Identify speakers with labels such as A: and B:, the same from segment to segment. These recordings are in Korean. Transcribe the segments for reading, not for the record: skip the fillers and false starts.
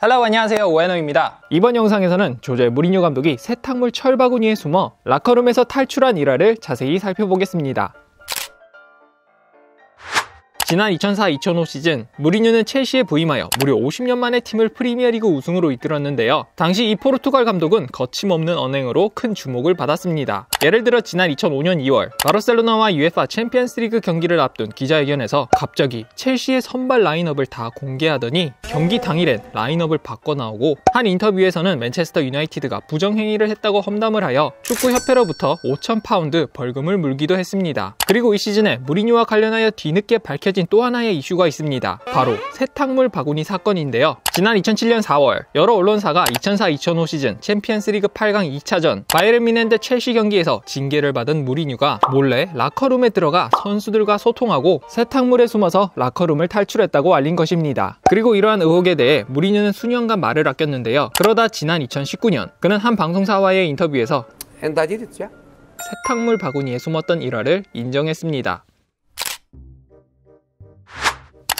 A: 헬로, 안녕하세요. 오해노입니다. 이번 영상에서는 조제 무리뉴 감독이 세탁물 철바구니에 숨어 라커룸에서 탈출한 일화를 자세히 살펴보겠습니다. 지난 2004-2005 시즌 무리뉴는 첼시에 부임하여 무려 50년 만에 팀을 프리미어리그 우승으로 이끌었는데요. 당시 이 포르투갈 감독은 거침없는 언행으로 큰 주목을 받았습니다. 예를 들어 지난 2005년 2월 바르셀로나와 UEFA 챔피언스리그 경기를 앞둔 기자회견에서 갑자기 첼시의 선발 라인업을 다 공개하더니 경기 당일엔 라인업을 바꿔 나오고, 한 인터뷰에서는 맨체스터 유나이티드가 부정행위를 했다고 험담을 하여 축구협회로부터 5,000파운드 벌금을 물기도 했습니다. 그리고 이 시즌에 무리뉴와 관련하여 뒤늦게 밝혀진 또 하나의 이슈가 있습니다. 바로 세탁물 바구니 사건인데요. 지난 2007년 4월 여러 언론사가 2004-2005 시즌 챔피언스리그 8강 2차전 바이에른 뮌헨 대 첼시 경기에서 징계를 받은 무리뉴가 몰래 라커룸에 들어가 선수들과 소통하고 세탁물에 숨어서 라커룸을 탈출했다고 알린 것입니다. 그리고 이러한 의혹에 대해 무리뉴는 수년간 말을 아꼈는데요. 그러다 지난 2019년 그는 한 방송사와의 인터뷰에서 세탁물 바구니에 숨었던 일화를 인정했습니다.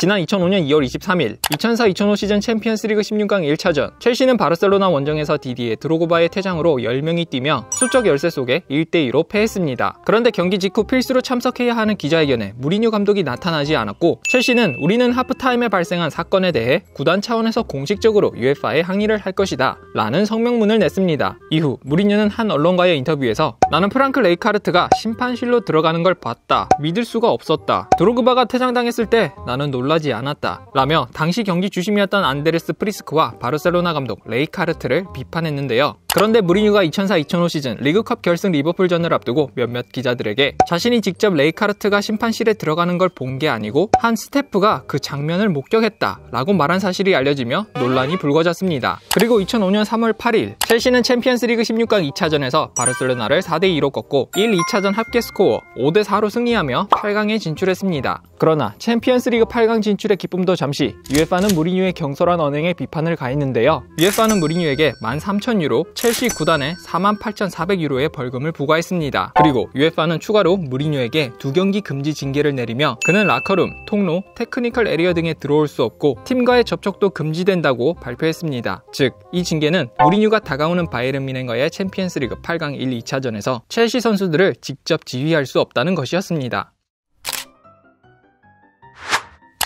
A: 지난 2005년 2월 23일 2004-2005 시즌 챔피언스리그 16강 1차전 첼시는 바르셀로나 원정에서 디디에 드로그바의 퇴장으로 10명이 뛰며 수적 열세 속에 1대2로 패했습니다. 그런데 경기 직후 필수로 참석해야 하는 기자회견에 무리뉴 감독이 나타나지 않았고, 첼시는 우리는 하프타임에 발생한 사건에 대해 구단 차원에서 공식적으로 UEFA에 항의를 할 것이다 라는 성명문을 냈습니다. 이후 무리뉴는 한 언론과의 인터뷰에서 나는 프랑크 레이카르트가 심판실로 들어가는 걸 봤다. 믿을 수가 없었다. 드로그바가 퇴장당했을 때 나는 놀라지 않았다 라며 당시 경기 주심이었던 안데레스 프리스크와 바르셀로나 감독 레이카르트를 비판했는데요. 그런데 무리뉴가 2004-2005 시즌 리그컵 결승 리버풀전을 앞두고 몇몇 기자들에게 자신이 직접 레이카르트가 심판실에 들어가는 걸 본 게 아니고 한 스태프가 그 장면을 목격했다 라고 말한 사실이 알려지며 논란이 불거졌습니다. 그리고 2005년 3월 8일 첼시는 챔피언스리그 16강 2차전에서 바르셀로나를 4대2로 꺾고 1, 2차전 합계 스코어 5대4로 승리하며 8강에 진출했습니다. 그러나 챔피언스리그 8강 진출의 기쁨도 잠시 UEFA는 무리뉴의 경솔한 언행에 비판을 가했는데요. UEFA는 무리뉴에게 13,000유로, 첼시 구단에 48,400유로의 벌금을 부과했습니다. 그리고 UEFA는 추가로 무리뉴에게 2경기 금지 징계를 내리며 그는 라커룸, 통로, 테크니컬 에리어 등에 들어올 수 없고 팀과의 접촉도 금지된다고 발표했습니다. 즉, 이 징계는 무리뉴가 다가오는 바이에른 뮌헨과의 챔피언스리그 8강 1, 2차전에서 첼시 선수들을 직접 지휘할 수 없다는 것이었습니다.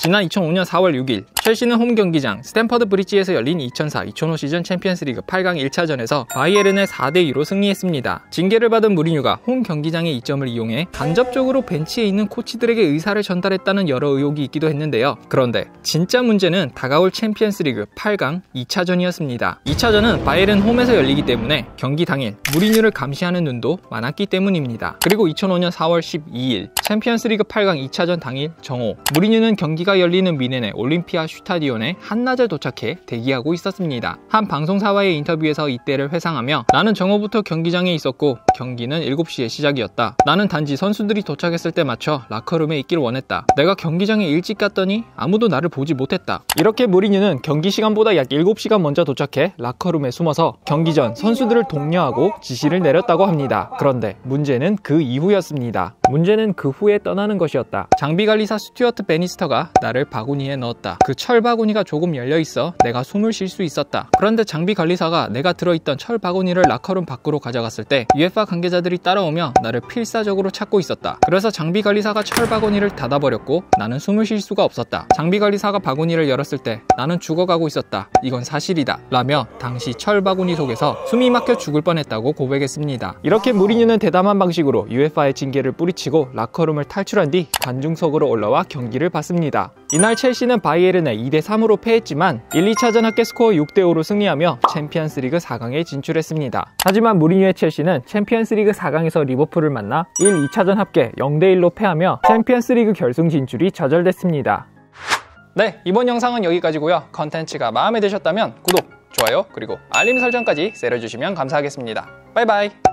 A: 지난 2005년 4월 6일 첼시는 홈 경기장 스탠퍼드 브리지에서 열린 2004-2005 시즌 챔피언스리그 8강 1차전에서 바이에른에 4대2로 승리했습니다. 징계를 받은 무리뉴가 홈 경기장의 이점을 이용해 간접적으로 벤치에 있는 코치들에게 의사를 전달했다는 여러 의혹이 있기도 했는데요. 그런데 진짜 문제는 다가올 챔피언스리그 8강 2차전이었습니다. 2차전은 바이에른 홈에서 열리기 때문에 경기 당일 무리뉴를 감시하는 눈도 많았기 때문입니다. 그리고 2005년 4월 12일 챔피언스리그 8강 2차전 당일 정오, 무리뉴는 경기가 열리는 뮌헨의 올림피아 슈타디온에 한낮에 도착해 대기하고 있었습니다. 한 방송사와의 인터뷰에서 이때를 회상하며 나는 정오부터 경기장에 있었고 경기는 7시에 시작이었다. 나는 단지 선수들이 도착했을 때 맞춰 라커룸에 있길 원했다. 내가 경기장에 일찍 갔더니 아무도 나를 보지 못했다. 이렇게 무리뉴는 경기 시간보다 약 7시간 먼저 도착해 라커룸에 숨어서 경기 전 선수들을 독려하고 지시를 내렸다고 합니다. 그런데 문제는 그 이후였습니다. 문제는 그 후에 떠나는 것이었다. 장비관리사 스튜어트 베니스터가 나를 바구니에 넣었다. 그 철 바구니가 조금 열려있어 내가 숨을 쉴 수 있었다. 그런데 장비관리사가 내가 들어있던 철 바구니를 라커룸 밖으로 가져갔을 때 UEFA 관계자들이 따라오며 나를 필사적으로 찾고 있었다. 그래서 장비관리사가 철 바구니를 닫아버렸고 나는 숨을 쉴 수가 없었다. 장비관리사가 바구니를 열었을 때 나는 죽어가고 있었다. 이건 사실이다 라며 당시 철 바구니 속에서 숨이 막혀 죽을 뻔했다고 고백했습니다. 이렇게 무리뉴는 대담한 방식으로 UEFA의 징계를 뿌리치고 라커룸을 탈출한 뒤 관중석으로 올라와 경기를 봤습니다. 이날 첼시는 바이에른에 2대3으로 패했지만 1, 2차전 합계 스코어 6대5로 승리하며 챔피언스리그 4강에 진출했습니다. 하지만 무리뉴의 첼시는 챔피언스리그 4강에서 리버풀을 만나 1, 2차전 합계 0대1로 패하며 챔피언스리그 결승 진출이 좌절됐습니다. 네, 이번 영상은 여기까지고요. 컨텐츠가 마음에 드셨다면 구독, 좋아요, 그리고 알림 설정까지 세려주시면 감사하겠습니다. 바이바이.